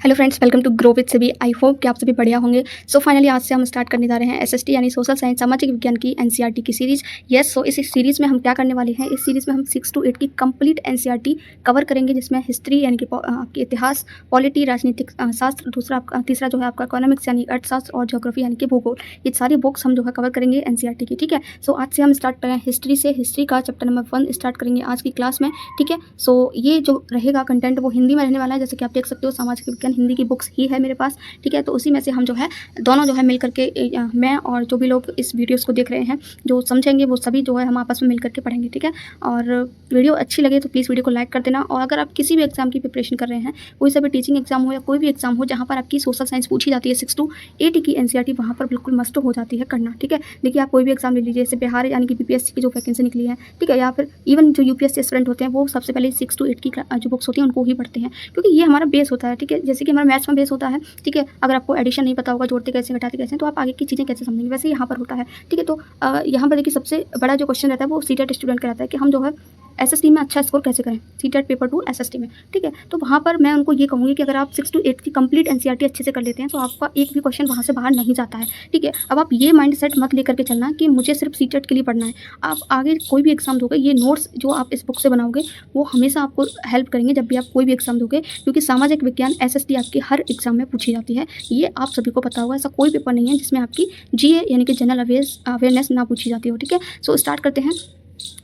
Hello friends, welcome to grow with सभी। I hope कि आप सभी बढ़िया होंगे। सो फाइनली आज से हम स्टार्ट करने जा रहे हैं एसएसटी यानी सोशल साइंस सामाजिक विज्ञान की एनसीईआरटी की सीरीज़। सो इस सीरीज़ में हम क्या करने वाले हैं, इस सीरीज़ में हम 6 to 8 की कंप्लीट एनसीईआरटी कवर करेंगे, जिसमें हिस्ट्री यानी कि आपकी इतिहास, पॉलिटी राजनीतिक शास्त्र, तीसरा जो है आपका इकोनॉमिक्स यानी अर्थशास्त्र, और ज्योग्राफी यानी कि भूगोल। ये सारी बुक्स हम जो है कवर करेंगे एनसीईआरटी की। ठीक है, सो आज से हम स्टार्ट करें हिस्ट्री से। हिस्ट्री का चैप्टर नंबर 1 स्टार्ट करेंगे आज की क्लास में। ठीक है, सो ये जो रहेगा कंटेंट वो हिंदी में रहने वाला है। जैसे कि आप देख सकते हो, सामाजिक विज्ञान हिंदी की बुक्स ही है मेरे पास। ठीक है, तो उसी में से हम जो है दोनों जो है मिल करके मैं और जो भी लोग इस वीडियोस को देख रहे हैं जो समझेंगे वो सभी जो है हम आपस में मिल करके पढ़ेंगे। ठीक है, और वीडियो अच्छी लगे तो प्लीज़ वीडियो को लाइक कर देना। और अगर आप किसी भी एग्जाम की प्रिपरेशन कर रहे हैं, कोई सा भी टीचिंग एग्जाम हो या कोई भी एग्जाम हो जहाँ पर आपकी सोशल साइंस पूछी जाती है 6 to 8 की एनसीईआरटी, वहाँ पर बिल्कुल मस्ट हो जाती है करना। ठीक है, देखिए आप कोई भी एग्जाम ले लीजिए, जैसे बिहार यानी कि बीपीएससी की जो वैकेंसी निकली है, ठीक है, या फिर इवन जो यूपीएससी स्टूडेंट होते हैं वो सबसे पहले 6 to 8 की जो बुक्स होती हैं उनको ही पढ़ते हैं, क्योंकि ये हमारा बेस होता है। ठीक है, जैसे कि हमारा मैथ्स में बेस होता है। ठीक है, अगर आपको एडिशन नहीं पता होगा, जोड़ते कैसे घटाते कैसे, तो आप आगे की चीज़ें कैसे समझेंगे, वैसे यहाँ पर होता है। ठीक है, तो यहाँ पर देखिए सबसे बड़ा जो क्वेश्चन रहता है वो सीटेट स्टूडेंट का रहता है कि हम जो है एसएसटी में अच्छा स्कोर कैसे करें, सीटेट पेपर 2 एसएसटी में। ठीक है, तो वहाँ पर मैं उनको ये कहूँगी कि अगर आप 6 to 8 की कंप्लीट एनसीईआरटी अच्छे से कर लेते हैं तो आपका एक भी क्वेश्चन वहाँ से बाहर नहीं जाता है। ठीक है, अब आप ये माइंड सेट मत लेकर के चलना कि मुझे सिर्फ सीटेट के लिए पढ़ना है। आप आगे कोई भी एग्जाम दोगे, ये नोट्स जो आप इस बुक से बनाओगे वो हमेशा आपको हेल्प करेंगे जब भी आप कोई भी एग्जाम दोगे, क्योंकि सामाजिक विज्ञान एसएसटी आपकी हर एग्जाम में पूछी जाती है। ये आप सभी को पता होगा, ऐसा कोई पेपर नहीं है जिसमें आपकी जीए यानी कि जनरल अवेयरनेस ना पूछी जाती हो। ठीक है, सो स्टार्ट करते हैं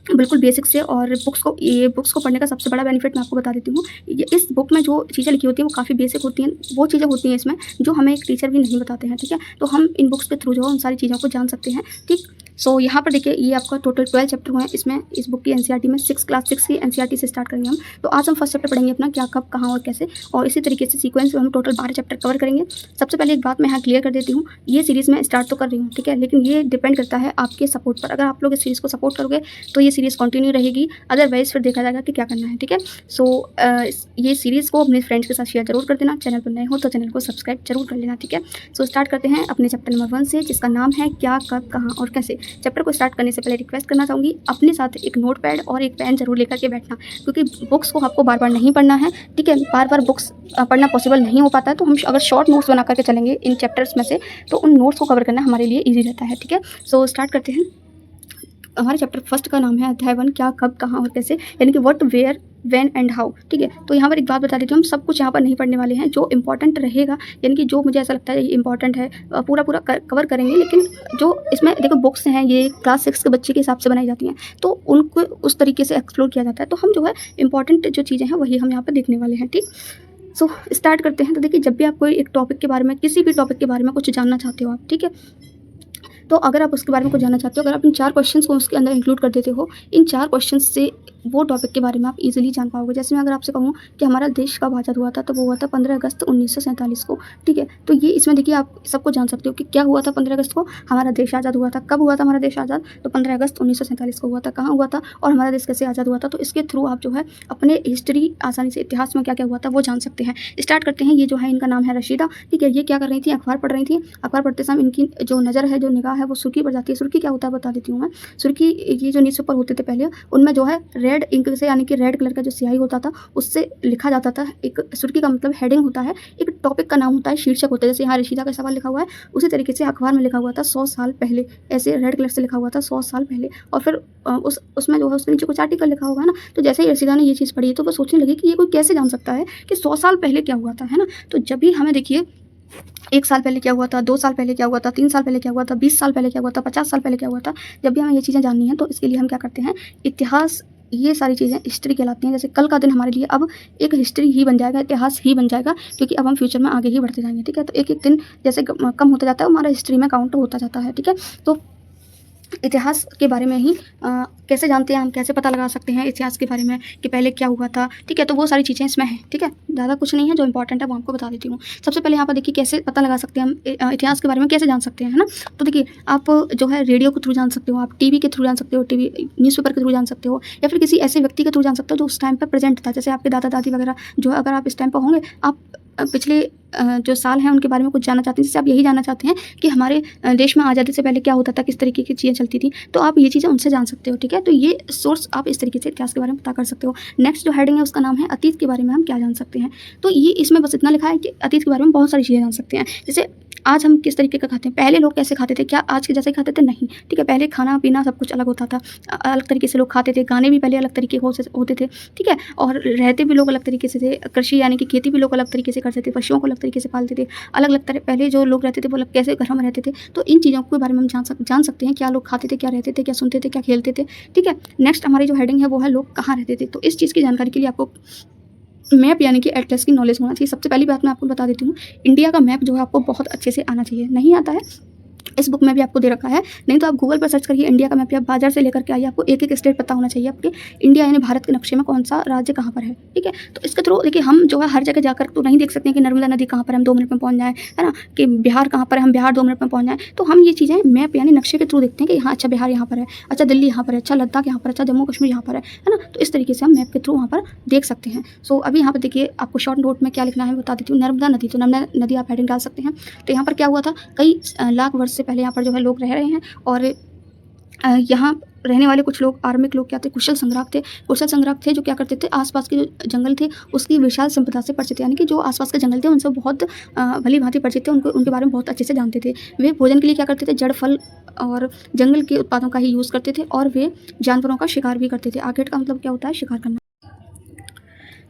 बिल्कुल बेसिक से। और बुक्स को पढ़ने का सबसे बड़ा बेनिफिट मैं आपको बता देती हूँ। ये इस बुक में जो चीज़ें लिखी होती हैं वो काफ़ी बेसिक होती हैं। वो चीज़ें होती हैं इसमें जो हमें एक टीचर भी नहीं बताते हैं। ठीक है, तो हम इन बुक्स के थ्रू जो है उन सारी चीज़ों को जान सकते हैं। ठीक, सो यहाँ पर देखिए ये आपका टोटल 12 चैप्टर हुए हैं इसमें, इस बुक की एनसीईआरटी में। क्लास 6 की एनसीईआरटी से स्टार्ट करेंगे हम। तो आज हम फर्स्ट चैप्टर पढ़ेंगे अपना क्या, कब, कहाँ और कैसे, और इसी तरीके से सीक्वेंस में हम टोटल 12 चैप्टर कवर करेंगे। सबसे पहले एक बात मैं यहाँ क्लियर कर देती हूँ, ये सीरीज़ मैं स्टार्ट तो कर रही हूँ, ठीक है, लेकिन ये डिपेंड करता है आपके सपोर्ट पर। अगर आप लोग इस सीरीज़ को सपोर्ट करोगे तो ये सीरीज़ कंटिन्यू रहेगी, अदरवाइज फिर देखा जाएगा कि क्या करना है। ठीक है, सो ये सीरीज़ को अपने फ्रेंड्स के साथ शेयर जरूर कर देना। चैनल पर नए हो तो चैनल को सब्सक्राइब जरूर कर लेना। ठीक है, सो स्टार्ट करते हैं अपने चैप्टर नंबर 1 से, जिसका नाम है क्या, कब, कहाँ और कैसे। चैप्टर को स्टार्ट करने से पहले रिक्वेस्ट करना चाहूँगी, अपने साथ एक नोट पैड और एक पेन जरूर लेकर के बैठना, क्योंकि बुक्स को आपको बार बार नहीं पढ़ना है। ठीक है, बार बार बुक्स पढ़ना पॉसिबल नहीं हो पाता है, तो हम अगर शॉर्ट नोट्स बना करके चलेंगे इन चैप्टर्स में से तो उन नोट्स को कवर करना हमारे लिए ईजी रहता है। ठीक है, सो स्टार्ट करते हैं। हमारे चैप्टर फर्स्ट का नाम है अध्याय 1 क्या, कब, कहाँ और कैसे, यानी कि what, where, when and how. ठीक है, तो यहाँ पर एक बात बता देती हूँ, हम सब कुछ यहाँ पर नहीं पढ़ने वाले हैं। जो इंपॉर्टेंट रहेगा यानी कि जो मुझे ऐसा लगता है ये इंपॉर्टेंट है, पूरा कवर करेंगे। लेकिन जो इसमें देखो बुक्स हैं ये क्लास 6 के बच्चे के हिसाब से बनाई जाती हैं, तो उनको उस तरीके से एक्सप्लोर किया जाता है। तो हम जो है इंपॉर्टेंट जो चीज़ें हैं वही हम यहाँ पर देखने वाले हैं। ठीक, सो स्टार्ट करते हैं। तो देखिए जब भी आप कोई एक टॉपिक के बारे में, किसी भी टॉपिक के बारे में कुछ जानना चाहते हो आप, ठीक है, तो अगर आप उसके बारे में कुछ जानना चाहते हो, अगर आप इन 4 क्वेश्चंस को उसके अंदर इंक्लूड कर देते हो, इन 4 क्वेश्चंस से वो टॉपिक के बारे में आप इजीली जान पाओगे। जैसे मैं अगर आपसे कहूँ कि हमारा देश कब आज़ाद हुआ था, तो वो हुआ था 15 अगस्त 1947 को। ठीक है, तो ये इसमें देखिए आप सबको जान सकते हो कि क्या हुआ था 15 अगस्त को, हमारा देश आज़ाद हुआ था। कब हुआ था हमारा देश आज़ाद, तो 15 अगस्त 1947 को हुआ था। कहाँ हुआ था और हमारा देश कैसे आज़ाद हुआ था, तो इसके थ्रू आप जो है अपने हिस्ट्री आसानी से, इतिहास में क्या क्या हुआ था वो जान सकते हैं। स्टार्ट करते हैं। ये जो है इनका नाम है रशीदा। ठीक है, ये क्या कर रही थी, अखबार पढ़ रही थी। अखबार पढ़ते समय इनकी जो नज़र है, जो निगाह है, वो सुर्खी पर जाती है। सुर्खी क्या होता है बता देती हूँ मैं। सुर्खी ये जो न्यूज़पेपर होते थे पहले, उनमें जो है रेड इंक से यानी कि रेड कलर का जो स्याही होता था उससे लिखा जाता था। एक सुर्खी का मतलब हेडिंग होता है, एक टॉपिक का नाम होता है, शीर्षक होता है। जैसे यहाँ रशीदा का सवाल लिखा हुआ है, उसी तरीके से अखबार में लिखा हुआ था 100 साल पहले, ऐसे रेड कलर से लिखा हुआ था 100 साल पहले। और फिर उसमें जो है उसके नीचे कुछ आर्टिकल लिखा होगा ना, तो जैसे ही रशीदा ने ये चीज़ पढ़ी तो वो सोचने लगी कि ये कोई कैसे जान सकता है कि 100 साल पहले क्या हुआ था, है ना। तो जब भी हमें देखिए 1 साल पहले क्या हुआ था, 2 साल पहले क्या हुआ था, 3 साल पहले क्या हुआ था, 20 साल पहले क्या हुआ था, 50 साल पहले क्या हुआ था, जब भी हमें ये चीज़ें जाननी है तो इसके लिए हम क्या करते हैं, इतिहास, ये सारी चीज़ें हिस्ट्री कहलाती हैं। जैसे कल का दिन हमारे लिए अब एक हिस्ट्री ही बन जाएगा, इतिहास ही बन जाएगा, क्योंकि अब हम फ्यूचर में आगे ही बढ़ते जाएंगे। ठीक है, तो एक एक दिन जैसे कम होता जाता है हमारा हिस्ट्री में काउंट होता जाता है। ठीक है, तो इतिहास के बारे में ही कैसे जानते हैं हम, कैसे पता लगा सकते हैं इतिहास के बारे में कि पहले क्या हुआ था। ठीक है, तो वो सारी चीज़ें इसमें हैं। ठीक है, ज़्यादा कुछ नहीं है, जो इंपॉर्टेंट है वो आपको बता देती हूँ। सबसे पहले यहाँ पर देखिए कैसे पता लगा सकते हैं हम इतिहास के बारे में, कैसे जान सकते हैं, है ना। तो देखिए आप जो है रेडियो के थ्रू जान सकते हो, आप टीवी के थ्रू जान सकते हो, टीवी न्यूज़पेपर के थ्रू जान सकते हो, या फिर किसी ऐसे व्यक्ति के थ्रू जान सकते हो जो उस टाइम पर प्रेजेंट था। जैसे आपके दादा दादी वगैरह जो, अगर आप इस टाइम पर होंगे, आप पिछले जो साल हैं उनके बारे में कुछ जानना चाहते हैं, जैसे आप यही जानना चाहते हैं कि हमारे देश में आज़ादी से पहले क्या होता था, किस तरीके की चीज़ें चलती थी, तो आप ये चीज़ें उनसे जान सकते हो, ठीक है। तो ये सोर्स आप इस तरीके से इतिहास के बारे में पता कर सकते हो। नेक्स्ट जो हेडिंग है उसका नाम है अतीत के बारे में हम क्या जान सकते हैं। तो ये इसमें बस इतना लिखा है कि अतीत के बारे में बहुत सारी चीज़ें जान सकते हैं। जैसे आज हम किस तरीके का खाते हैं, पहले लोग कैसे खाते थे, क्या आज के जैसे ही खाते थे? नहीं, ठीक है। पहले खाना पीना सब कुछ अलग होता था, अलग तरीके से लोग खाते थे, गाने भी पहले अलग तरीके होते थे, ठीक है। और रहते भी लोग अलग तरीके से थे, कृषि यानी कि खेती भी लोग अलग तरीके से करते थे, पशुओं को अलग तरीके से पालते थे, अलग अलग तरह पहले जो लोग रहते थे वो कैसे घर में रहते थे। तो इन चीज़ों के बारे में हम जान सकते हैं, क्या लोग खाते थे, क्या रहते थे, क्या सुनते थे, क्या खेलते थे, ठीक है। नेक्स्ट हमारी जो हेडिंग है वो है लोग कहाँ रहते थे। तो इस चीज़ की जानकारी के लिए आपको मैप यानी कि एटलस की नॉलेज होना चाहिए। सबसे पहली बात मैं आपको बता देती हूँ, इंडिया का मैप जो है आपको बहुत अच्छे से आना चाहिए। नहीं आता है, इस बुक में भी आपको दे रखा है, नहीं तो आप गूगल पर सर्च करिए इंडिया का मैप, या बाजार से लेकर के आइए, आपको एक एक स्टेट पता होना चाहिए आपके इंडिया यानी भारत के नक्शे में कौन सा राज्य कहाँ पर है, ठीक है। तो इसके थ्रू देखिए हम जो है हर जगह जाकर तो नहीं देख सकते हैं कि नर्मदा नदी कहाँ पर हम 2 मिनट में पहुँच जाएँ, है ना, कि बिहार कहाँ पर है हम बिहार 2 मिनट में पहुँच जाएँ। तो हम ये चीज़ें मैप यानी नक्शे के थ्रू देखते हैं कि हाँ अच्छा बिहार यहाँ पर है, अच्छा दिल्ली यहाँ पर है, अच्छा लद्दाख यहाँ पर, अच्छा जम्मू कश्मीर यहाँ पर है ना। तो इस तरीके से हम मैप के थ्रू वहाँ पर देख सकते हैं। सो अभी यहाँ पर देखिए आपको शॉर्ट नोट में क्या लिखना है बता देती हूँ। नर्मदा नदी, तो नर्मदा नदी आप हेडिंग डाल सकते हैं। तो यहाँ पर क्या हुआ था, कई लाख वर्ष से पहले यहाँ पर जो है लोग रह रहे हैं, और यहाँ रहने वाले कुछ लोग आर्मिक लोग क्या थे, कुशल संग्राहक थे जो क्या करते थे, आसपास के जो जंगल थे उसकी विशाल संपदा से परिचित, यानी कि जो आसपास के जंगल थे उनसे बहुत भली भांति परिचित थे, उनके बारे में बहुत अच्छे से जानते थे। वे भोजन के लिए क्या करते थे, जड़ फल और जंगल के उत्पादों का ही यूज़ करते थे, और वे जानवरों का शिकार भी करते थे। आर्किड का मतलब क्या होता है, शिकार करना।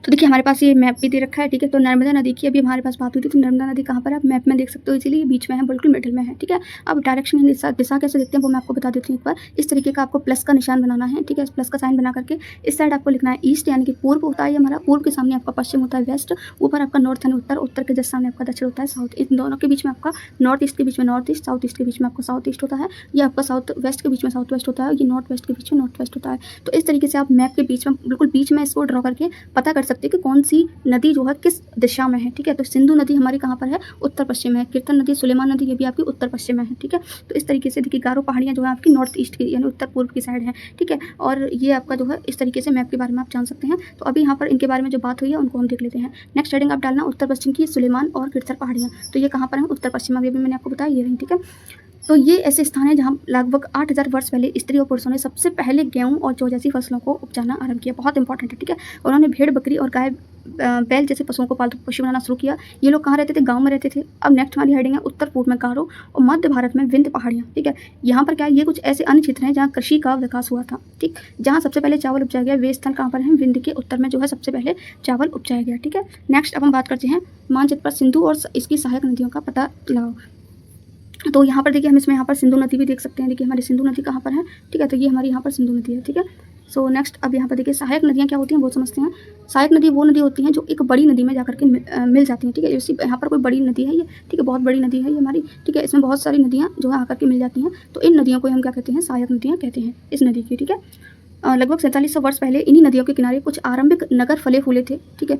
तो देखिए हमारे पास ये मैप भी दे रखा है, ठीक है। तो नर्मदा नदी की अभी हमारे पास बात हुई थी, तो नर्मदा नदी कहाँ पर है आप मैप में देख सकते हो, इसीलिए बीच में है, बिल्कुल मिडिल में है, ठीक है। अब डायरेक्शन दिशा कैसे देखते हैं वो मैं आपको बता देती हूँ एक बार। इस तरीके का आपको प्लस का निशान बनाना है, ठीक है। इस प्लस का साइन बना करके इस साइड आपको लिखना है ईस्ट यानी कि पूर्व होता है हमारा, पूर्व के सामने आपका पश्चिम होता है वेस्ट, ऊपर आपका नॉर्थ यानी उत्तर, उत्तर के जस्ट सामने आपका दक्षिण होता है साउथ, इन दोनों के बीच में आपका नॉर्थ ईस्ट के बीच में नॉर्थ ईस्ट, साउथ ईस्ट के बीच में आपका साउथ ईस्ट होता है, ये आपका साउथ वेस्ट के बीच में साउथ वेस्ट होता है, ये नॉर्थ वेस्ट के बीच में नॉर्थ वेस्ट होता है। तो इस तरीके से आप मैप के बीच में बिल्कुल बीच में इसको ड्रॉ करके पता कर सकते हैं कि कौन सी नदी जो है किस दिशा में है, ठीक है। तो सिंधु नदी हमारी कहाँ पर है, उत्तर पश्चिम में है। कीर्तन नदी, सुलेमान नदी, ये भी आपकी उत्तर पश्चिम में है, ठीक है। तो इस तरीके से देखिए गारो पहाड़ियाँ जो है आपकी नॉर्थ ईस्ट की यानी उत्तर पूर्व की साइड है, ठीक है। और ये आपका जो है इस तरीके से मैप के बारे में आप जान सकते हैं। तो अभी यहाँ पर इनके बारे में जो बात हुई है उनको हम देख लेते हैं। नेक्स्ट हेडिंग आप डालना उत्तर पश्चिम की सुलेमान और कीर्तन पहाड़ियाँ, तो ये कहाँ पर है, उत्तर पश्चिम में, अभी मैंने आपको बताया ये रही, ठीक है। तो ये ऐसे स्थान है जहाँ लगभग 8000 वर्ष पहले स्त्री और पुरुषों ने सबसे पहले गेहूँ और जौ जैसी फसलों को उपजाना आरंभ किया। बहुत इंपॉर्टेंट है, ठीक है। उन्होंने भेड़, बकरी और गाय, बैल जैसे पशुओं को पालतू पशु बनाना शुरू किया। ये लोग कहाँ रहते थे, गांव में रहते थे। अब नेक्स्ट हमारी हेडिंग है उत्तर पूर्व में गारो और मध्य भारत में विंध्य पहाड़ियाँ, ठीक है। यहाँ पर क्या है, ये कुछ ऐसे अन्य क्षेत्र हैं जहाँ कृषि का विकास हुआ था, ठीक। जहाँ सबसे पहले चावल उपजाया गया, वे स्थल कहाँ पर हैं, विंध्य के उत्तर में जो है सबसे पहले चावल उपजाया गया, ठीक है। नेक्स्ट अब हम बात करते हैं मानचित्र पर सिंधु और इसकी सहायक नदियों का पता लगाओ। तो यहाँ पर देखिए हम इसमें यहाँ पर सिंधु नदी भी देख सकते हैं। देखिए हमारी सिंधु नदी कहाँ पर है, ठीक है। तो ये हमारी यहाँ पर सिंधु नदी है, ठीक है। सो नेक्स्ट अब यहाँ पर देखिए सहायक नदियाँ क्या होती हैं वो समझते हैं। सहायक नदी वो नदी होती हैं जो एक बड़ी नदी में जाकर के मिल जाती हैं, ठीक है। इसी यहाँ पर कोई बड़ी नदी है ये, ठीक है, बहुत बड़ी नदी है ये हमारी, ठीक है। इसमें बहुत सारी नदियाँ जो है आकर के मिल जाती हैं, तो इन नदियों को हम क्या कहते हैं, सहायक नदियाँ कहते हैं इस नदी की, ठीक है। लगभग 4700 वर्ष पहले इन्हीं नदियों के किनारे कुछ आरंभिक नगर फले फूले थे, ठीक है।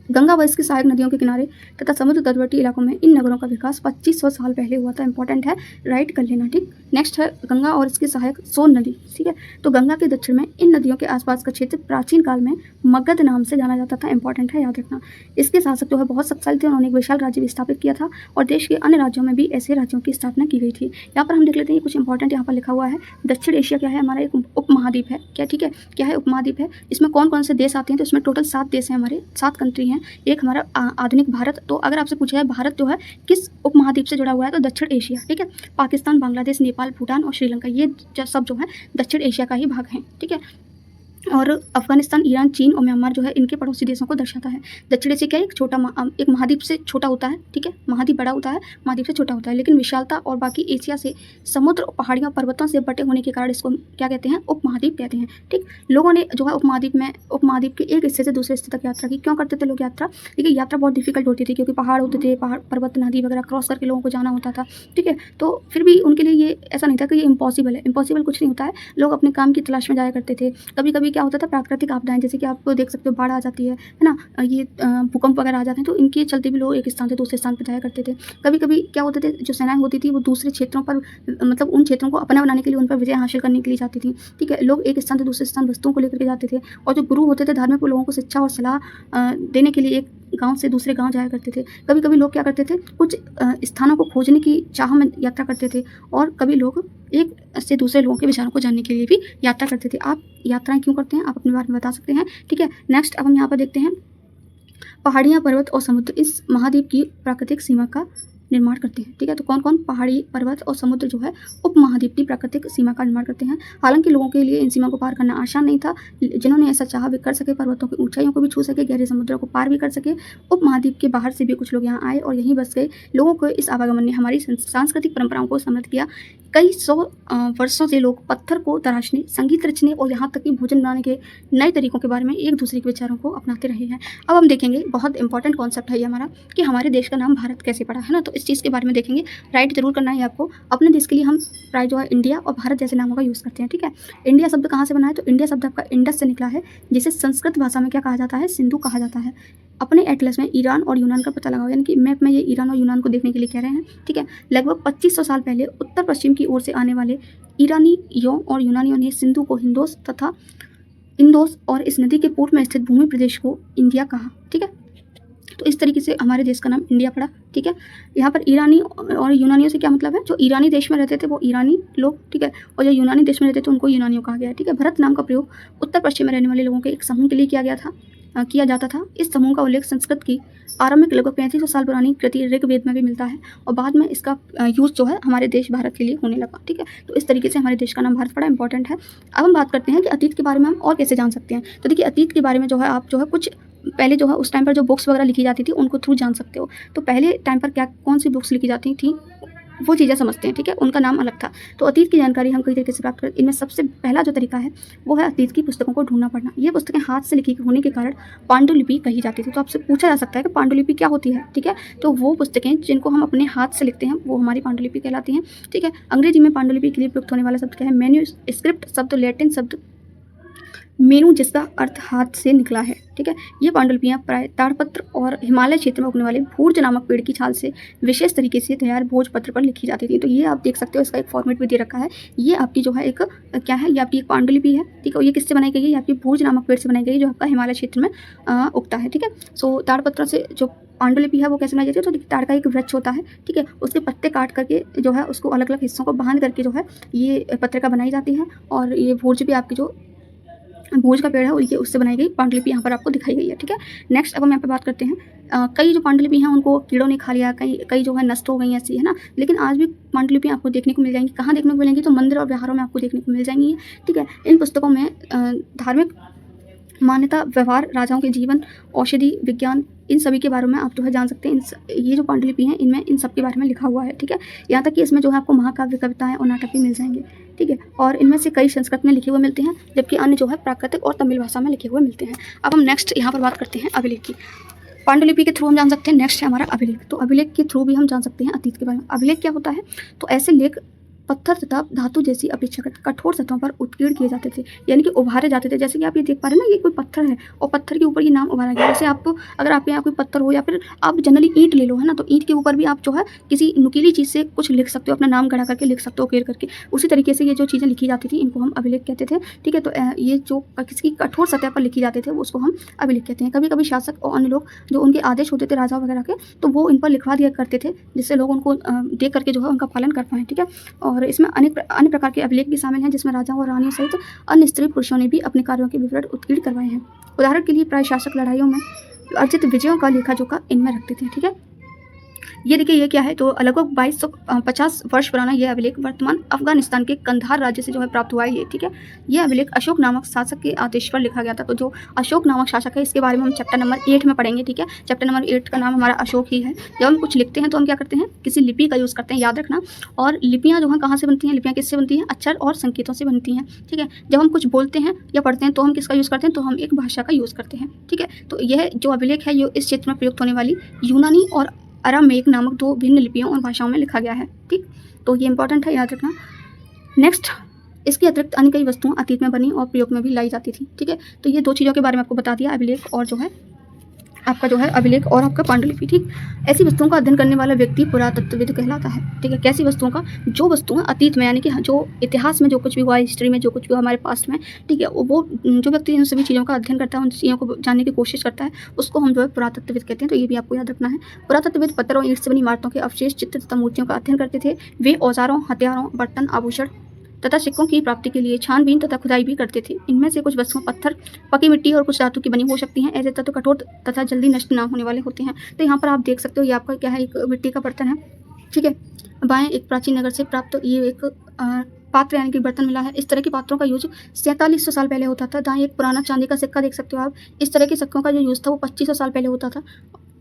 गंगा व इसकी सहायक नदियों के किनारे तथा समुद्र तटवर्ती इलाकों में इन नगरों का विकास 2500 साल पहले हुआ था। इंपॉर्टेंट है, राइट कर लेना, ठीक। नेक्स्ट है गंगा और इसकी सहायक सोन नदी, ठीक है। तो गंगा के दक्षिण में इन नदियों के आसपास का क्षेत्र प्राचीन काल में मगध नाम से जाना जाता था। इंपॉर्टेंट है, याद रखना। इसके शासक जो है बहुत शक्तिशाली थे, उन्होंने एक विशाल राज्य भी स्थापित किया था और देश के अन्य राज्यों में भी ऐसे राज्यों की स्थापना की गई थी। यहाँ पर हम देख लेते हैं कुछ इंपॉर्टेंट यहाँ पर लिखा हुआ है। दक्षिण एशिया क्या है, हमारा एक उपमहाद्वीप है, क्या, ठीक है। क्या है, उपमहाद्वीप है। इसमें कौन कौन से देश आते हैं, तो इसमें टोटल 7 देश हैं, हमारे 7 कंट्री हैं। एक हमारा आधुनिक भारत। तो अगर आपसे पूछा है भारत जो है किस उपमहाद्वीप से जुड़ा हुआ है, तो दक्षिण एशिया, ठीक है। पाकिस्तान, बांग्लादेश, नेपाल, भूटान और श्रीलंका, ये सब जो है दक्षिण एशिया का ही भाग हैं, ठीक है। और अफगानिस्तान, ईरान, चीन और म्यांमार जो है इनके पड़ोसी देशों को दर्शाता है। दक्षिण एशिया क्या है, एक छोटा एक महाद्वीप से छोटा होता है, ठीक है। महाद्वीप बड़ा होता है, महाद्वीप से छोटा होता है, लेकिन विशालता और बाकी एशिया से समुद्र, पहाड़ियाँ, पर्वतों से बटे होने के कारण इसको क्या कहते हैं, उपमहाद्वीप कहते हैं, ठीक। लोगों ने जो है उपमहाद्वीप के एक हिस्से से दूसरे हिस्से तक यात्रा की। क्यों करते थे लोग यात्रा, देखिए यात्रा बहुत डिफिकल्ट होती थी क्योंकि पहाड़ होते थे, पहाड़, पर्वत, नदी वगैरह क्रॉस करके लोगों को जाना होता था, ठीक है। तो फिर भी उनके लिए ये ऐसा नहीं था कि ये इम्पॉसिबल है। इम्पॉसिबल कुछ नहीं होता है, लोग अपने काम की तलाश में जाया करते थे। कभी कभी क्या होता था, प्राकृतिक आपदाएं, जैसे कि आप देख सकते हो बाढ़ आ जाती है ना, ये भूकंप वगैरह आ जाते हैं, तो इनके चलते भी लोग एक स्थान से दूसरे स्थान पर जाया करते थे। कभी कभी क्या होते थे, जो सेनाएं होती थी वो दूसरे क्षेत्रों पर, मतलब उन क्षेत्रों को अपना बनाने के लिए, उन पर विजय हासिल करने के लिए जाती थी, ठीक है। लोग एक स्थान से दूसरे स्थान वस्तुओं को लेकर के जाते थे, और जो गुरु होते थे धार्मिक, लोगों को शिक्षा और सलाह देने के लिए एक गांव से दूसरे गांव जाया करते थे। कभी कभी लोग क्या करते थे, कुछ स्थानों को खोजने की चाह में यात्रा करते थे, और कभी लोग एक से दूसरे लोगों के विचारों को जानने के लिए भी यात्रा करते थे। आप यात्राएं क्यों करते हैं, आप अपने बारे में बता सकते हैं। ठीक है, नेक्स्ट अब हम यहाँ पर देखते हैं, पहाड़ियाँ, पर्वत और समुद्र इस महाद्वीप की प्राकृतिक सीमा का निर्माण करते हैं। ठीक है, तो कौन कौन पहाड़ी, पर्वत और समुद्र जो है उप महाद्वीप की प्राकृतिक सीमा का निर्माण करते हैं। हालांकि लोगों के लिए इन सीमा को पार करना आसान नहीं था। जिन्होंने ऐसा चाहा वे कर सके, पर्वतों की ऊंचाइयों को भी छू सके, गहरे समुद्रों को पार भी कर सके। उप महाद्वीप के बाहर से भी कुछ लोग यहाँ आए और यहीं बस गए। लोगों को इस आवागमन ने हमारी सांस्कृतिक परंपराओं को समृद्ध किया। कई सौ वर्षों से लोग पत्थर को तराशने, संगीत रचने और यहाँ तक कि भोजन बनाने के नए तरीकों के बारे में एक दूसरे के विचारों को अपनाते रहे हैं। अब हम देखेंगे, बहुत इंपॉर्टेंट कॉन्सेप्ट है ये हमारा, कि हमारे देश का नाम भारत कैसे पड़ा है ना। तो इस चीज़ के बारे में देखेंगे। राइट जरूर करना है आपको। अपने देश के लिए हम प्राय जो है इंडिया और भारत जैसे नामों का यूज़ करते हैं। ठीक है, इंडिया शब्द कहाँ से बना है, तो इंडिया शब्द आपका इंडस से निकला है, जिसे संस्कृत भाषा में क्या कहा जाता है, सिंधु कहा जाता है। अपने एटलस में ईरान और यूनान का पता लगाओ, यानी कि मैप में ये ईरान और यूनान को देखने के लिए कह रहे हैं। ठीक है, लगभग 2500 साल पहले उत्तर पश्चिम की ओर से आने वाले ईरानियों और यूनानियों ने सिंधु को हिंदोस तथा इंदोस और इस नदी के पूर्व में स्थित भूमि प्रदेश को इंडिया कहा। ठीक है, तो इस तरीके से हमारे देश का नाम इंडिया पड़ा। ठीक है, यहाँ पर ईरानी और यूनानियों से क्या मतलब है, जो ईरानी देश में रहते थे वो ईरानी लोग, ठीक है, और जो यूनानी देश में रहते थे उनको यूनानियों कहा गया है। ठीक है, भारत नाम का प्रयोग उत्तर पश्चिम में रहने वाले लोगों के एक समूह के लिए किया जाता था। इस समूह का उल्लेख संस्कृत की आरंभिक लगभग 3500 साल पुरानी कृति ऋग्वेद में भी मिलता है, और बाद में इसका यूज़ जो है हमारे देश भारत के लिए होने लगा। ठीक है, तो इस तरीके से हमारे देश का नाम भारत पड़ा, इंपॉर्टेंट है। अब हम बात करते हैं कि अतीत के बारे में हम और कैसे जान सकते हैं। तो देखिए, अतीत के बारे में जो है आप जो है कुछ पहले जो है उस टाइम पर जो बुक्स वगैरह लिखी जाती थी उनको थ्रू जान सकते हो। तो पहले टाइम पर क्या कौन सी बुक्स लिखी जाती थी वो चीज़ें समझते हैं। ठीक है, उनका नाम अलग था। तो अतीत की जानकारी हम कई तरीके से प्राप्त करते हैं। इनमें सबसे पहला जो तरीका है वो है अतीत की पुस्तकों को ढूंढना पड़ना। ये पुस्तकें हाथ से लिखी होने के कारण पांडुलिपि कही जाती थी। तो आपसे पूछा जा सकता है कि पांडुलिपि क्या होती है। ठीक है, तो वो पुस्तकें जिनको हम अपने हाथ से लिखते हैं वो हमारी पांडुलिपि कहलाती हैं। ठीक है, अंग्रेजी में पांडुलिपि के लिए प्रयुक्त होने वाला शब्द क्या है, मैन्यूस्क्रिप्ट शब्द लैटिन शब्द मेनू, जिसका अर्थ हाथ से निकला है। ठीक है, ये पांडुलिपियाँ प्राय ताड़पत्र और हिमालय क्षेत्र में उगने वाले भूर्ज नामक पेड़ की छाल से विशेष तरीके से तैयार भोजपत्र पर लिखी जाती थी। तो ये आप देख सकते हो, इसका एक फॉर्मेट भी दे रखा है। ये आपकी जो है एक क्या है, ये आपकी एक पांडुलिपि है। ठीक है, ये किससे बनाई गई है, ये आपकी भूर्ज नामक पेड़ से बनाई गई है, जो आपका हिमालय क्षेत्र में उगता है। ठीक है, सो ताड़पत्र से जो पांडुलिपि है वो कैसे बनाई जाती है, तो देखिए ताड़ का एक वृक्ष होता है। ठीक है, उसके पत्ते काट करके जो है उसको अलग अलग हिस्सों को बांध करके जो है ये पत्रिका बनाई जाती है, और ये भूर्ज भी आपकी जो भोज का पेड़ है उनके उससे बनाई गई पांडुलिपि यहाँ पर आपको दिखाई गई है। ठीक है, नेक्स्ट अब हम यहाँ पे बात करते हैं, कई जो पांडुलिपि हैं उनको कीड़ों ने खा लिया, कई जो है नष्ट हो गई ऐसी, है ना। लेकिन आज भी पांडुलिपि आपको देखने को मिल जाएंगी। कहाँ देखने को मिलेंगी, तो मंदिर और विहारों में आपको देखने को मिल जाएंगी। ठीक है, इन पुस्तकों में धार्मिक मान्यता, व्यवहार, राजाओं के जीवन, औषधि, विज्ञान, इन सभी के बारे में आप जो है जान सकते हैं। ये जो पांडुलिपि हैं इनमें इन सब के बारे में लिखा हुआ है। ठीक है, यहाँ तक कि इसमें जो है आपको महाकाव्य, कविताएं और नाटक भी मिल जाएंगे। ठीक है, और इनमें से कई संस्कृत में लिखे हुए मिलते हैं, जबकि अन्य जो है प्राकृतिक और तमिल भाषा में लिखे हुए मिलते हैं। अब हम नेक्स्ट यहाँ पर बात करते हैं अभिलेख की। पांडुलिपि के थ्रू हम जान सकते हैं, नेक्स्ट है हमारा अभिलेख। तो अभिलेख के थ्रू भी हम जान सकते हैं अतीत के बारे में। अभिलेख क्या होता है, तो ऐसे लेख पत्थर तथा धातु जैसी अपेक्षाकृत कठोर सतहों पर उत्कीर्ण किए जाते थे, यानी कि उभारे जाते थे। जैसे कि आप ये देख पा रहे हैं ना, ये कोई पत्थर है और पत्थर के ऊपर ये नाम उभारा गया। जैसे आपको अगर आपके यहाँ कोई पत्थर हो, या फिर आप जनरली ईंट ले लो, है ना, तो ईंट के ऊपर भी आप जो है किसी नुकीली चीज़ से कुछ लिख सकते हो, अपना नाम गढ़ा करके लिख सकते हो, उकेर करके। उसी तरीके से ये जो चीज़ें लिखी जाती थी इनको हम अभिलेख कहते थे। ठीक है, तो ये जो किसी कठोर सतह पर लिखी जाते थे उसको हम अभिलेख कहते हैं। कभी कभी शासक और अन्य लोग जो उनके आदेश होते थे राजा वगैरह के, तो वो इन पर लिखवा दिया करते थे, जिससे लोग उनको देख करके जो है उनका पालन कर पाएँ। ठीक है, और इसमें अन्य प्रकार के अभिलेख भी शामिल हैं, जिसमें राजाओं और रानियों सहित अन्य स्त्री पुरुषों ने भी अपने कार्यों के विवरण उत्कीर्ण करवाए हैं। उदाहरण के लिए प्राय शासक लड़ाइयों में अर्जित विजयों का लेखा जोखा इनमें रखते थे। ठीक है, ये देखिए ये क्या है, तो लगभग 2250 वर्ष पुराना ये अभिलेख वर्तमान अफगानिस्तान के कंधार राज्य से जो है प्राप्त हुआ है ये। ठीक है, ये अभिलेख अशोक नामक शासक के आदेश पर लिखा गया था। तो जो अशोक नामक शासक है इसके बारे में हम चैप्टर नंबर 8 में पढ़ेंगे। ठीक है, चैप्टर नंबर 8 का नाम हमारा अशोक ही है। जब हम कुछ लिखते हैं तो हम क्या करते हैं, किसी लिपि का यूज़ करते हैं, याद रखना। और लिपियाँ जो हैं कहाँ से बनती हैं, लिपियाँ किससे बनती हैं, अक्षर और संकेतों से बनती हैं। ठीक है, जब हम कुछ बोलते हैं या पढ़ते हैं तो हम किसका यूज़ करते हैं, तो हम एक भाषा का यूज़ करते हैं। ठीक है, तो यह जो अभिलेख है ये इस क्षेत्र में प्रयुक्त होने वाली यूनानी और अरामेक नामक 2 भिन्न लिपियों और भाषाओं में लिखा गया है। ठीक, तो ये इंपॉर्टेंट है, याद रखना। नेक्स्ट, इसके अतिरिक्त अन्य कई वस्तुएं अतीत में बनी और प्रयोग में भी लाई जाती थी। ठीक है, तो ये 2 चीज़ों के बारे में आपको बता दिया, अभिलेख और जो है आपका जो है अभिलेख और आपका पांडुलिपि, ठीक। ऐसी वस्तुओं का अध्ययन करने वाला व्यक्ति पुरातत्वविद कहलाता है, ठीक है। कैसी वस्तुओं का? जो वस्तुएं अतीत में यानी कि जो इतिहास में जो कुछ भी हुआ, हिस्ट्री में जो कुछ भी हुआ हमारे पास्ट में, ठीक है, वो जो व्यक्ति इन सभी चीज़ों का अध्ययन करता है, उन चीज़ों को जानने की कोशिश करता है, उसको हम जो है पुरातत्वविद कहते हैं। तो ये भी आपको याद रखना है। पुरातत्वविद पत्थर और ईंट से बनी इमारतों के अवशेष, चित्र तथा मूर्तियों का अध्ययन करते थे। वे औजारों, हथियारों, बर्तन, आभूषण तथा सिक्कों की प्राप्ति के लिए छानबीन तथा खुदाई भी करते थे। इनमें से कुछ वस्तुएं पत्थर, पकी मिट्टी और कुछ धातु की बनी हो सकती हैं। ऐसे तत्व कठोर तथा जल्दी नष्ट ना होने वाले होते हैं। तो यहाँ पर आप देख सकते हो, ये आपका क्या है, एक मिट्टी का बर्तन है, ठीक है। बाएं एक प्राचीन नगर से प्राप्त ये एक पात्र यानी कि बर्तन मिला है। इस तरह के पात्रों का यूज 4700 साल पहले होता था। दाएं एक पुराना चांदी का सिक्का देख सकते हो आप। इस तरह के सिक्कों का जो यूज़ था वो 2500 साल पहले होता था,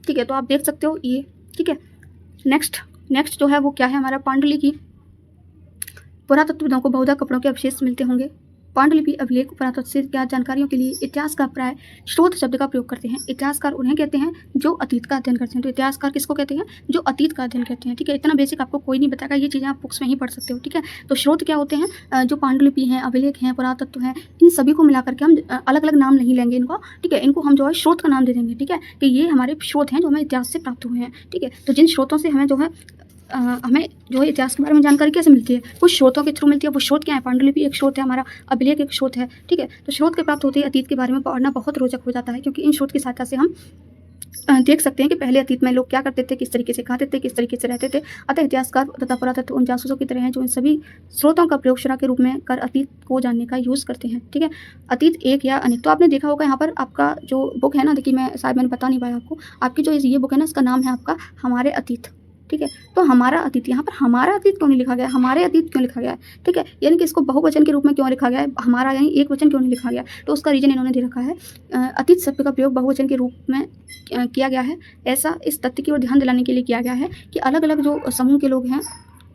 ठीक है। तो आप देख सकते हो ये, ठीक है। नेक्स्ट जो है वो क्या है हमारा, पांडुलिपि। पुरातत्वविदों को बहुधा कपड़ों के अवशेष मिलते होंगे। पांडुलिपि अभिलेख पुरातत्व से ज्ञात जानकारियों के लिए इतिहासकार प्राय स्रोत शब्द का प्रयोग करते हैं। इतिहासकार उन्हें कहते हैं जो अतीत का अध्ययन करते हैं। तो इतिहासकार किसको कहते हैं? जो अतीत का अध्ययन करते हैं, ठीक है। इतना बेसिक आपको कोई नहीं बताएगा, ये चीज़ें आप बुक्स में ही पढ़ सकते हो, ठीक है। तो स्रोत क्या होते हैं? जो पांडुलिपि हैं, अभिलेख हैं, पुरातत्व है, इन सभी को मिलाकर के हम अलग अलग नाम नहीं लेंगे इनको, ठीक है। इनको हम जो है स्रोत का नाम दे देंगे, ठीक है, कि ये हमारे स्रोत हैं जो हमें इतिहास से प्राप्त हुए हैं, ठीक है। तो जिन स्रोतों से हमें जो है हमें जो है इतिहास के बारे में जानकारी कैसे मिलती है? कुछ स्रोतों के थ्रू मिलती है। वो स्रोत क्या है? पांडुलिपि एक स्रोत है हमारा, अभिलेख एक स्रोत है, ठीक है। तो स्रोत के प्राप्त होते ही अतीत के बारे में पढ़ना बहुत रोचक हो जाता है, क्योंकि इन स्रोत की सहायता से हम देख सकते हैं कि पहले अतीत में लोग क्या करते थे, किस तरीके से खाते थे, किस तरीके से रहते थे। अतः इतिहासकार तथा पुरातत्व उन जासूसों की तरह हैं जो इन सभी स्रोतों का प्रयोगशाला के रूप में कर अतीत को जानने का यूज़ करते हैं, ठीक है। अतीत एक या अनेक, तो आपने देखा होगा यहाँ पर आपका जो बुक है ना, देखिए मैं शायद मैंने बता नहीं पाया आपको, आपकी जो ये बुक है ना, इसका नाम है आपका हमारे अतीत, ठीक है। तो हमारा अतीत, यहाँ पर हमारा अतीत क्यों नहीं लिखा गया है? हमारे अतीत क्यों लिखा गया है, ठीक है। यानी कि इसको बहुवचन के रूप में क्यों लिखा गया है? हमारा यानी एक वचन क्यों नहीं लिखा गया? तो उसका रीजन इन्होंने दे रखा है, अतीत शब्द का प्रयोग बहुवचन के रूप में किया गया है। ऐसा इस तथ्य की ओर ध्यान दिलाने के लिए किया गया है कि अलग अलग जो समूह के लोग हैं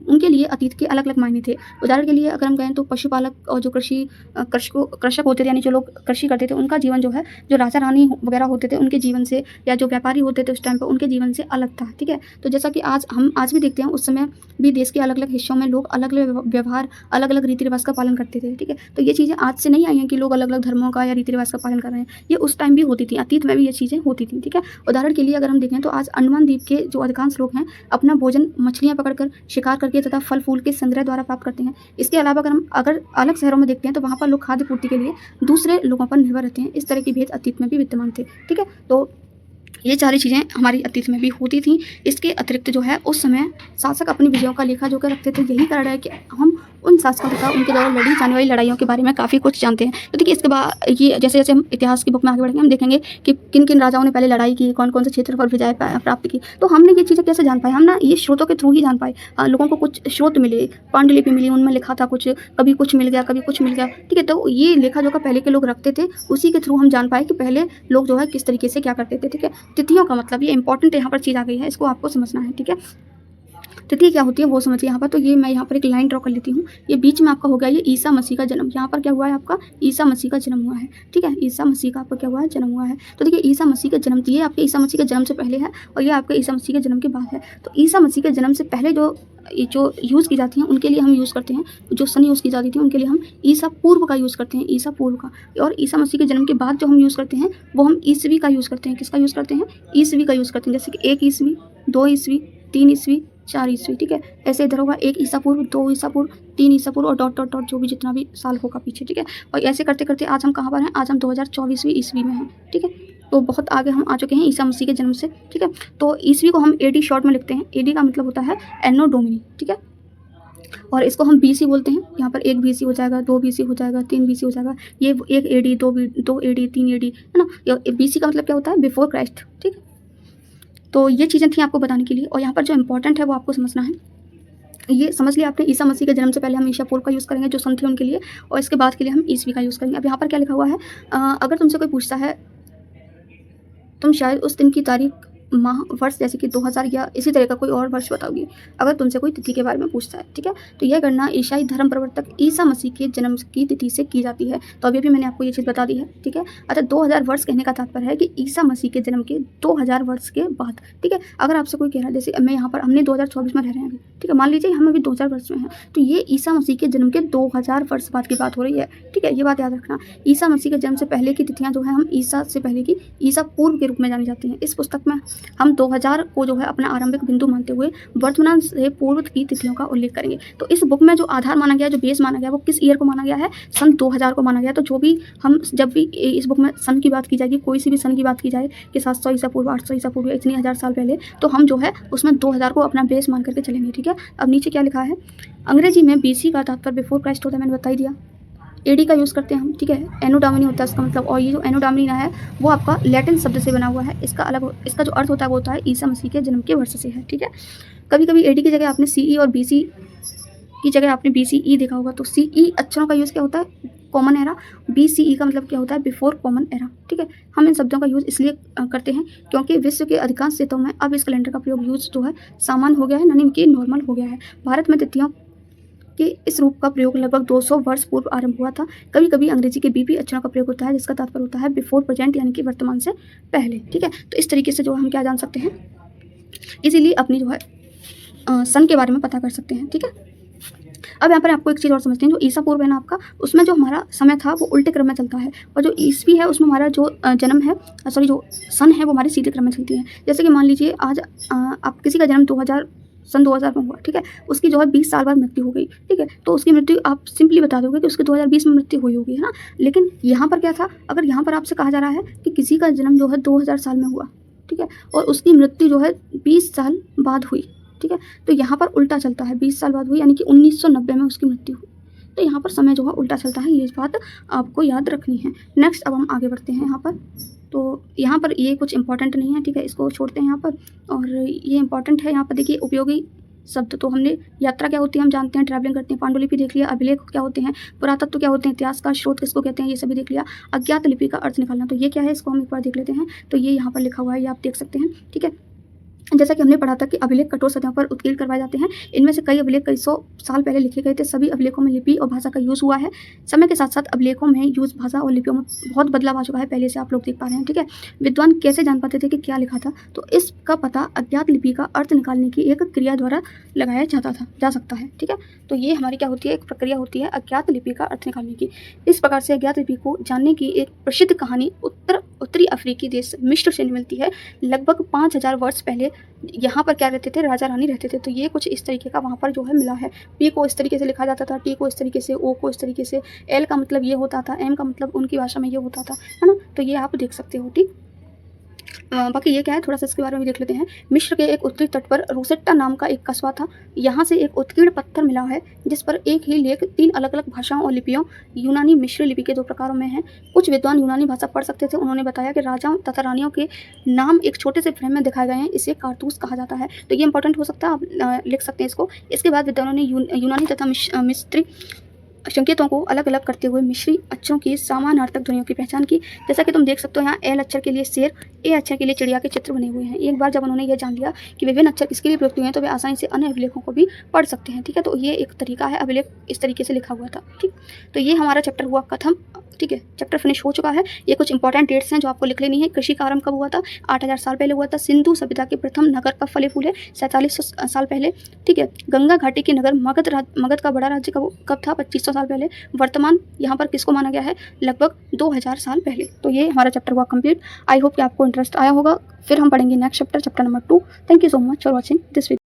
उनके लिए अतीत के अलग अलग मायने थे। उदाहरण के लिए अगर हम कहें तो पशुपालक और जो कृषक होते थे, यानी जो लोग कृषि करते थे, उनका जीवन जो है, जो राजा रानी वगैरह होते थे उनके जीवन से, या जो व्यापारी होते थे उस टाइम पर, उनके जीवन से अलग था, ठीक है। तो जैसा कि हम आज भी देखते हैं, उस समय भी देश के अलग अलग हिस्सों में लोग अलग अलग व्यवहार, अलग अलग रीति रिवाज का पालन करते थे, ठीक है। तो ये चीज़ें आज से नहीं आई हैं कि लोग अलग अलग धर्मों का या रीति रिवाज का पालन कर रहे हैं। ये उस टाइम भी होती थी, अतीत में भी ये चीज़ें होती थी, ठीक है। उदाहरण के लिए अगर हम देखें तो आज अंडमान द्वीप के जो अधिकांश लोग हैं अपना भोजन मछलियाँ पकड़कर, शिकार करके तथा फल फूल के संग्रह द्वारा प्राप्त करते हैं। इसके अलावा अगर अलग शहरों में देखते हैं तो वहाँ पर लोग खाद्य पूर्ति के लिए दूसरे लोगों पर निर्भर रहते हैं। इस तरह की भेद अतीत में भी विद्यमान थे, ठीक है। तो ये सारी चीज़ें हमारी अतीत में भी होती थी। इसके अतिरिक्त जो है उस समय शासक अपनी विजयों का लेखा जोखा रखते थे। यही कारण है कि हम उन शासकों तथा उनके द्वारा लड़ी जाने वाली लड़ाइयों के बारे में काफ़ी कुछ जानते हैं। तो देखिए, इसके बाद ये जैसे जैसे हम इतिहास की बुक में आगे बढ़ेंगे, हम देखेंगे कि किन किन राजाओं ने पहले लड़ाई की, कौन कौन से क्षेत्र पर विजय प्राप्त की। तो हमने ये चीज़ें कैसे जान पाए? हम ना ये स्रोतों के थ्रू ही जान पाए। लोगों को कुछ स्रोत मिले, पांडुलिपि मिली, उनमें लिखा था कुछ, कभी कुछ मिल गया, कभी कुछ मिल गया, ठीक है। तो ये लेखा जोखा पहले के लोग रखते थे, उसी के थ्रू हम जान पाए कि पहले लोग जो है किस तरीके से क्या करते थे, ठीक है। तिथियों का मतलब, ये इंपॉर्टेंट यहाँ पर चीज़ आ गई है, इसको आपको समझना है, ठीक है। तिथि क्या होती है वो समझिए यहाँ पर। तो ये मैं यहाँ पर एक लाइन ड्रॉ कर लेती हूँ। ये बीच में आपका हो गया ये ईसा मसीह का जन्म। यहाँ पर क्या हुआ है आपका? ईसा मसीह का जन्म हुआ है, ठीक है। ईसा मसीह का आपका क्या हुआ है? जन्म हुआ है। तो देखिए, ईसा मसीह का जन्म, ये आपके ईसा मसीह के जन्म से पहले है और ये आपके ईसा मसीह के जन्म के बाद है। तो ईसा मसीह के जन्म से पहले जो यूज़ की जाती हैं उनके लिए हम यूज़ करते हैं, जो सन यूज़ की जाती थी उनके लिए हम ईसा पूर्व का यूज़ करते हैं, ईसा पूर्व का। और ईसा मसीह के जन्म के बाद जो हम यूज़ करते हैं वो हम ईसवी का यूज़ करते हैं। किसका यूज़ करते हैं? ईसवी का यूज़ करते हैं। जैसे कि 1 ईसवी, 2 ईसवी, 3 ईसवी, 4 ईसवी, ठीक है। ऐसे इधर होगा 1 ईसा पूर्व, 2 ईसा पूर्व, 3 ईसा पूर्व और डॉट डॉट डॉट जो भी जितना भी साल होगा पीछे, ठीक है। और ऐसे करते करते आज हम कहाँ पर हैं? आज हम 2024वीं ईस्वी में हैं, ठीक है। तो बहुत आगे हम आ चुके हैं ईसा मसीह के जन्म से, ठीक है। तो ईस्वी को हम एडी शॉर्ट में लिखते हैं। एडी का मतलब होता है एनो डोमिनी, ठीक है। और इसको हम बीसी बोलते हैं। यहाँ पर 1 बीसी हो जाएगा, 2 बीसी हो जाएगा, 3 बीसी हो जाएगा। ये 1 एडी, 2 एडी, 3 एडी, है ना। बीसी का मतलब क्या होता है? बिफोर क्राइस्ट, ठीक है। तो ये चीज़ें थी आपको बताने के लिए। और यहाँ पर जो इंपॉर्टेंट है वो आपको समझना है। ये समझ लिया आपने, ईसा मसीह के जन्म से पहले हम ईसा पूर्व का यूज़ करेंगे जो सन थे उनके लिए, और इसके बाद के लिए हम ईसवी का यूज़ करेंगे। अब यहाँ पर क्या लिखा हुआ है? अगर तुमसे कोई पूछता है, तुम शायद उस दिन की तारीख माह वर्ष जैसे कि 2000 या इसी तरह का कोई और वर्ष बताओगी अगर तुमसे कोई तिथि के बारे में पूछता है, ठीक है। तो यह गणना ईसाई धर्म प्रवर्तक ईसा मसीह के जन्म की तिथि से की जाती है। तो अभी भी मैंने आपको ये चीज़ बता दी है, ठीक है। अच्छा, 2000 वर्ष कहने का तात्पर्य है कि ईसा मसीह के जन्म के 2000 वर्ष के बाद, ठीक है। अगर आपसे कोई कह रहा है, जैसे मैं यहाँ पर हमने 2024 में रह रहे हैं अभी, ठीक है, मान लीजिए हम अभी 2000 वर्ष में हैं, तो ये ईसा मसीह के जन्म के 2000 वर्ष बाद की बात हो रही है, ठीक है। ये बात याद रखना। ईसा मसीह के जन्म से पहले की तिथियाँ जो है हम ईसा से पहले की ईसा पूर्व के रूप में जानी जाती हैं। इस पुस्तक में हम 2000 को जो है अपना आरंभिक बिंदु मानते हुए वर्तमान से पूर्व की तिथियों का उल्लेख करेंगे। तो इस बुक में जो आधार माना गया है, जो बेस माना गया है, वो किस ईयर को माना गया है? सन 2000 को माना गया है। तो जो भी हम जब भी इस बुक में सन की बात की जाएगी, कोई सी भी सन की बात की जाए कि 700 ईसा पूर्व, 800 ईसा पूर्व, इतनी हज़ार साल पहले, तो हम जो है उसमें 2000 को अपना बेस मान करके चलेंगे, ठीक है। अब नीचे क्या लिखा है? अंग्रेजी में BC का तात्पर्य बिफोर क्राइस्ट होता है, मैंने बता ही दिया। AD का यूज़ करते हैं हम, ठीक है। एनो डोमिनी होता है इसका मतलब, और ये जो एनो डोमिनी है वो आपका लैटिन शब्द से बना हुआ है। इसका जो अर्थ होता है वो होता है ईसा मसीह के जन्म के वर्ष से है, ठीक है। कभी कभी AD की जगह आपने CE और BC की जगह आपने BCE देखा होगा। तो CE अक्षरों का यूज़ क्या होता है? Common era. BCE का मतलब क्या होता है? बिफोर कॉमन एरा, ठीक है। हम इन शब्दों का यूज़ इसलिए करते हैं क्योंकि विश्व के अधिकांश क्षेत्रों में अब इस कैलेंडर का प्रयोग यूज़ जो है सामान्य हो गया है, यानी कि नॉर्मल हो गया है। भारत में तिथियों कि इस रूप का प्रयोग लगभग 200 वर्ष पूर्व आरंभ हुआ था। कभी कभी अंग्रेजी के BP अक्षरों का प्रयोग होता है जिसका तात्पर्य होता है बिफोर प्रेजेंट, यानी कि वर्तमान से पहले, ठीक है। तो इस तरीके से जो हम क्या जान सकते हैं, इसीलिए अपनी जो है सन के बारे में पता कर सकते हैं, ठीक है। अब यहाँ पर आपको एक चीज़ और समझते हैं, जो ईसा पूर्व है ना आपका, उसमें जो हमारा समय था वो उल्टे क्रम में चलता है, और जो ईस्वी है उसमें हमारा जो जन्म है, सॉरी जो सन है वो हमारे सीधे क्रम में चलती है। जैसे कि मान लीजिए आज आप किसी का जन्म सन 2000 में हुआ, ठीक है। उसकी जो है 20 साल बाद मृत्यु हो गई, ठीक है। तो उसकी मृत्यु आप सिंपली बता दोगे कि उसकी 2020 में मृत्यु हुई होगी, है ना। लेकिन यहाँ पर क्या था? अगर यहाँ पर आपसे कहा जा रहा है कि किसी का जन्म जो है 2000 साल में हुआ, ठीक है, और उसकी मृत्यु जो है 20 साल बाद हुई, ठीक है, तो यहाँ पर उल्टा चलता है। 20 साल बाद हुई यानी कि 1990 में उसकी मृत्यु हुई, तो यहाँ पर समय जो है उल्टा चलता है। ये बात आपको याद रखनी है। नेक्स्ट अब हम आगे बढ़ते हैं यहाँ पर। तो यहाँ पर ये कुछ इंपॉर्टेंट नहीं है, ठीक है, इसको छोड़ते हैं यहाँ पर। और ये इंपॉर्टेंट है यहाँ पर, देखिए उपयोगी शब्द तो हमने, यात्रा क्या होती है हम जानते हैं, ट्रैवलिंग करते हैं, पांडुलिपि देख लिया, अभिलेख क्या होते हैं, पुरातत्व क्या होते हैं, इतिहास का स्रोत किसको कहते हैं, ये सभी देख लिया। अज्ञात लिपि का अर्थ निकालना, तो ये क्या है, इसको हम एक बार देख लेते हैं। तो ये यहाँ पर लिखा हुआ है, ये आप देख सकते हैं, ठीक है। जैसा कि हमने पढ़ा था कि अभिलेख कठोर सतहों पर उत्कीर्ण करवाए जाते हैं। इनमें से कई अभिलेख कई सौ साल पहले लिखे गए थे। सभी अभिलेखों में लिपि और भाषा का यूज़ हुआ है। समय के साथ साथ अभिलेखों में यूज़, भाषा और लिपियों में बहुत बदलाव आ चुका है, पहले से आप लोग देख पा रहे हैं, ठीक है। विद्वान कैसे जान पाते थे कि क्या लिखा था? तो इसका पता अज्ञात लिपि का अर्थ निकालने की एक क्रिया द्वारा लगाया जा सकता है, ठीक है। तो ये हमारी क्या होती है, एक प्रक्रिया होती है अज्ञात लिपि का अर्थ निकालने की। इस प्रकार से अज्ञात लिपि को जानने की एक प्रसिद्ध कहानी उत्तरी अफ्रीकी देश मिस्र से मिलती है। लगभग 5000 वर्ष पहले यहाँ पर क्या रहते थे, राजा रानी रहते थे। तो ये कुछ इस तरीके का वहाँ पर जो है मिला है। P को इस तरीके से लिखा जाता था, T को इस तरीके से, O को इस तरीके से, L का मतलब ये होता था, M का मतलब उनकी भाषा में ये होता था, है ना। तो ये आप देख सकते हो, ठीक। बाकी ये क्या है, थोड़ा सा इसके बारे में देख लेते हैं। मिस्र के एक उत्तरी तट पर रोसेट्टा नाम का एक कस्बा था। यहाँ से एक उत्कीर्ण पत्थर मिला है जिस पर एक ही लेख 3 अलग अलग भाषाओं और लिपियों, यूनानी मिस्री लिपि के 2 प्रकारों में है। कुछ विद्वान यूनानी भाषा पढ़ सकते थे। उन्होंने बताया कि राजाओं तथा रानियों के नाम एक छोटे से फ्रेम में दिखाए गए हैं। इसे कारतूस कहा जाता है। तो ये इंपॉर्टेंट हो सकता है, आप लिख सकते हैं इसको। इसके बाद विद्वानों ने यूनानी तथा मिस्री संकेतों को अलग अलग करते हुए मिस्री अक्षरों की समानार्थक ध्वनियों की पहचान की। जैसा कि तुम देख सकते हो, यहाँ L अक्षर के लिए शेर, A अक्षर के लिए चिड़िया के चित्र बने हुए हैं। एक बार जब उन्होंने यह जान लिया कि विभिन्न अक्षर किसके लिए प्रयुक्त हुए हैं, तो वे आसानी से अन्य अभिलेखों को भी पढ़ सकते हैं, ठीक है। तो ये एक तरीका है, अभिलेख इस तरीके से लिखा हुआ था, ठीक। तो ये हमारा चैप्टर हुआ खत्म, ठीक है। चैप्टर फिनिश हो चुका है। ये कुछ इंपॉर्टेंट डेट्स हैं जो आपको लिख लेनी है। कृषि का आरंभ कब हुआ था? 8000 साल पहले हुआ था। सिंधु सभ्यता के प्रथम नगर का फले फूल है 4700 साल पहले, ठीक है। गंगा घाटी के नगर मगध का बड़ा राज्य कब था? 2500 साल पहले। वर्तमान यहाँ पर किसको माना गया है? लगभग 2000 साल पहले। तो ये हमारा चैप्टर हुआ कंप्लीट। आई होप कि आपको इंटरेस्ट आया होगा। फिर हम पढ़ेंगे next chapter, chapter number 2। Thank you so much for watching this video.